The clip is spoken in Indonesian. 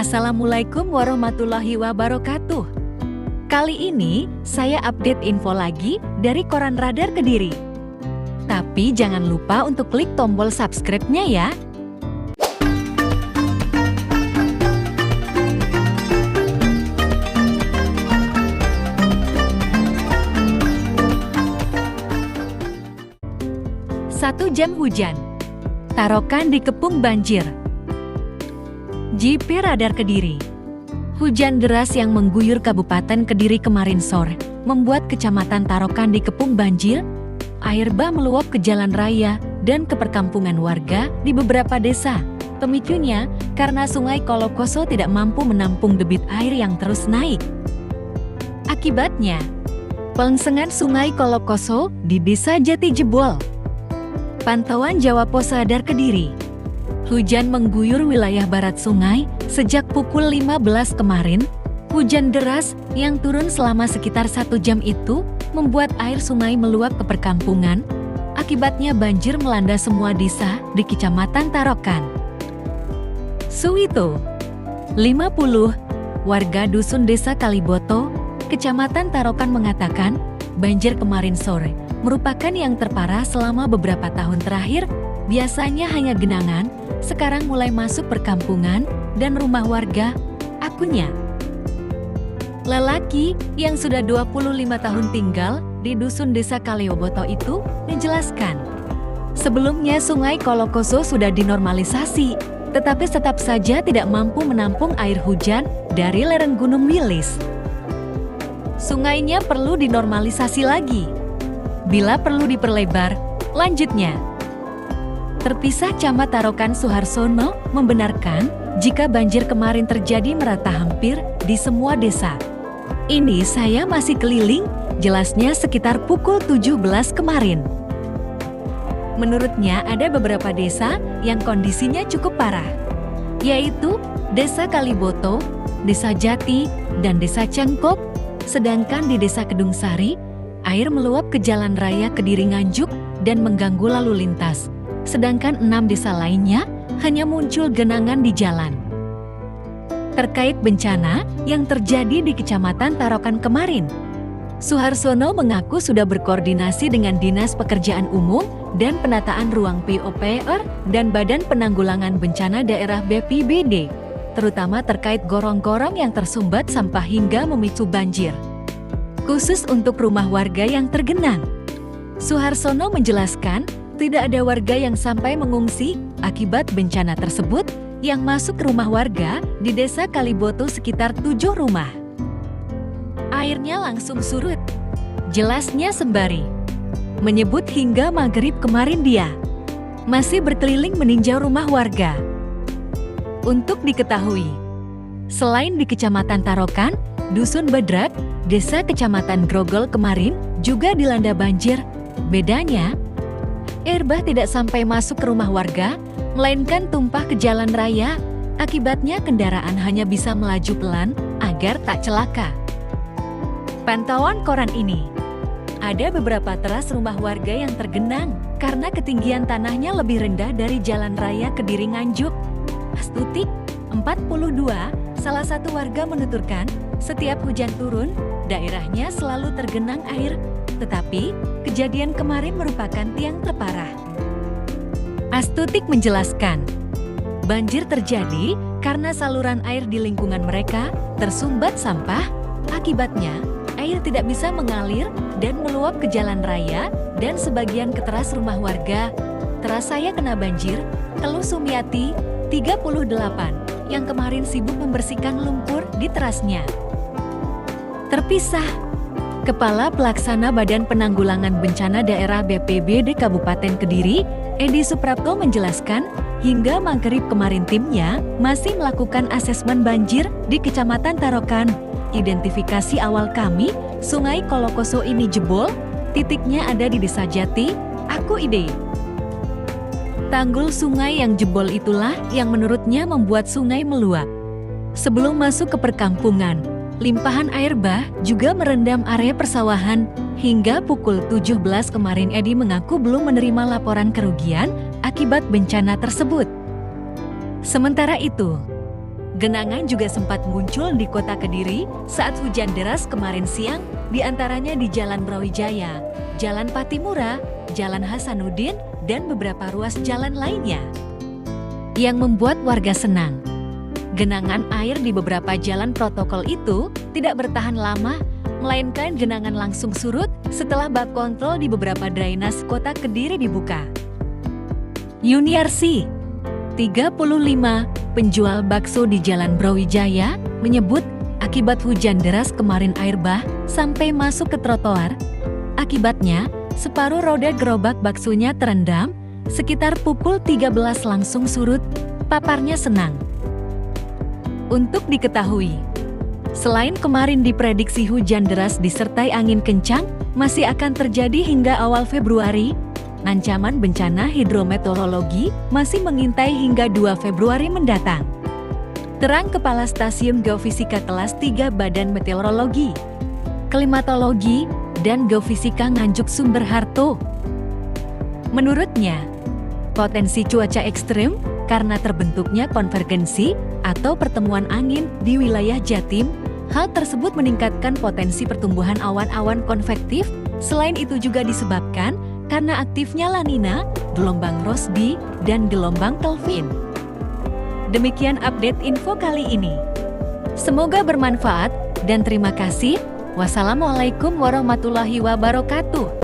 Assalamualaikum warahmatullahi wabarakatuh. Kali ini saya update info lagi dari Koran Radar Kediri. Tapi jangan lupa untuk klik tombol subscribe-nya ya. Satu jam hujan, Tarokan dikepung banjir. JP Radar Kediri. Hujan deras yang mengguyur Kabupaten Kediri kemarin sore membuat Kecamatan Tarokan dikepung banjir. Air bah meluap ke jalan raya dan ke perkampungan warga di beberapa desa. Pemicunya karena Sungai Kolokoso tidak mampu menampung debit air yang terus naik. Akibatnya, pelengsengan Sungai Kolokoso di Desa Jati jebol. Pantauan Jawa Pos Radar Kediri. Hujan mengguyur wilayah barat sungai sejak pukul 15 kemarin. Hujan deras yang turun selama sekitar 1 jam itu membuat air sungai meluap ke perkampungan. Akibatnya banjir melanda semua desa di Kecamatan Tarokan. Suwito, 50, warga dusun Desa Kaliboto, Kecamatan Tarokan mengatakan banjir kemarin sore merupakan yang terparah selama beberapa tahun terakhir. Biasanya hanya genangan, sekarang mulai masuk perkampungan dan rumah warga, akunnya. Lelaki yang sudah 25 tahun tinggal di dusun Desa Kaliboto itu menjelaskan, sebelumnya Sungai Kolokoso sudah dinormalisasi, tetapi tetap saja tidak mampu menampung air hujan dari lereng Gunung Wilis. Sungainya perlu dinormalisasi lagi. Bila perlu diperlebar, lanjutnya. Terpisah Camat Tarokan Suharsono membenarkan jika banjir kemarin terjadi merata hampir di semua desa. Ini saya masih keliling, jelasnya sekitar pukul 17 kemarin. Menurutnya ada beberapa desa yang kondisinya cukup parah, yaitu Desa Kaliboto, Desa Jati, dan Desa Cengkok. Sedangkan di Desa Kedung Sari, air meluap ke jalan raya Kediri Nganjuk dan mengganggu lalu lintas. Sedangkan 6 desa lainnya hanya muncul genangan di jalan. Terkait bencana yang terjadi di Kecamatan Tarokan kemarin, Suharsono mengaku sudah berkoordinasi dengan Dinas Pekerjaan Umum dan Penataan Ruang PUPR dan Badan Penanggulangan Bencana Daerah BPBD, terutama terkait gorong-gorong yang tersumbat sampah hingga memicu banjir, khusus untuk rumah warga yang tergenang. Suharsono menjelaskan, tidak ada warga yang sampai mengungsi akibat bencana tersebut yang masuk ke rumah warga di Desa Kaliboto sekitar 7 rumah. Airnya langsung surut. Jelasnya sembari menyebut hingga maghrib kemarin dia masih berkeliling meninjau rumah warga. Untuk diketahui, selain di Kecamatan Tarokan, Dusun Bedrak, Desa Kecamatan Grogol kemarin juga dilanda banjir. Bedanya, air bah tidak sampai masuk ke rumah warga, melainkan tumpah ke jalan raya. Akibatnya kendaraan hanya bisa melaju pelan agar tak celaka. Pantauan koran ini, ada beberapa teras rumah warga yang tergenang karena ketinggian tanahnya lebih rendah dari jalan raya Kediri Nganjuk. Astuti, 42, salah satu warga menuturkan, setiap hujan turun, daerahnya selalu tergenang air. Tetapi, kejadian kemarin merupakan tiang terparah. Astutik menjelaskan, banjir terjadi karena saluran air di lingkungan mereka tersumbat sampah. Akibatnya, air tidak bisa mengalir dan meluap ke jalan raya dan sebagian ke teras rumah warga. Teras saya kena banjir, keluh Sumiati, 38, yang kemarin sibuk membersihkan lumpur di terasnya. Terpisah. Kepala Pelaksana Badan Penanggulangan Bencana Daerah BPBD Kabupaten Kediri, Edi Suprapto menjelaskan, hingga maghrib kemarin timnya masih melakukan asesmen banjir di Kecamatan Tarokan. Identifikasi awal kami, Sungai Kolokoso ini jebol, titiknya ada di Desa Jati, aku ide. Tanggul sungai yang jebol itulah yang menurutnya membuat sungai meluap. Sebelum masuk ke perkampungan, limpahan air bah juga merendam area persawahan. Hingga pukul 17 kemarin Edi mengaku belum menerima laporan kerugian akibat bencana tersebut. Sementara itu, Genangan juga sempat muncul di kota Kediri saat hujan deras kemarin siang, diantaranya di Jalan Brawijaya, Jalan Patimura, Jalan Hasanuddin, dan beberapa ruas jalan lainnya. Yang membuat warga senang. Genangan air di beberapa jalan protokol itu tidak bertahan lama, melainkan genangan langsung surut setelah bak kontrol di beberapa drainase kota Kediri dibuka. Yuniarsi, 35, penjual bakso di Jalan Brawijaya, menyebut akibat hujan deras kemarin air bah sampai masuk ke trotoar. Akibatnya, separuh roda gerobak baksonya terendam, sekitar pukul 13 langsung surut, paparnya senang. Untuk diketahui, selain kemarin diprediksi hujan deras disertai angin kencang, masih akan terjadi hingga awal Februari. Ancaman bencana hidrometeorologi masih mengintai hingga 2 Februari mendatang. Terang Kepala Stasiun Geofisika Kelas 3 Badan Meteorologi, Klimatologi, dan Geofisika Nganjuk Sumber Harto. Menurutnya, potensi cuaca ekstrim karena terbentuknya konvergensi atau pertemuan angin di wilayah Jatim, hal tersebut meningkatkan potensi pertumbuhan awan-awan konvektif. Selain itu juga disebabkan karena aktifnya La Nina, gelombang Rossby, dan gelombang Kelvin. Demikian update info kali ini. Semoga bermanfaat dan terima kasih. Wassalamualaikum warahmatullahi wabarakatuh.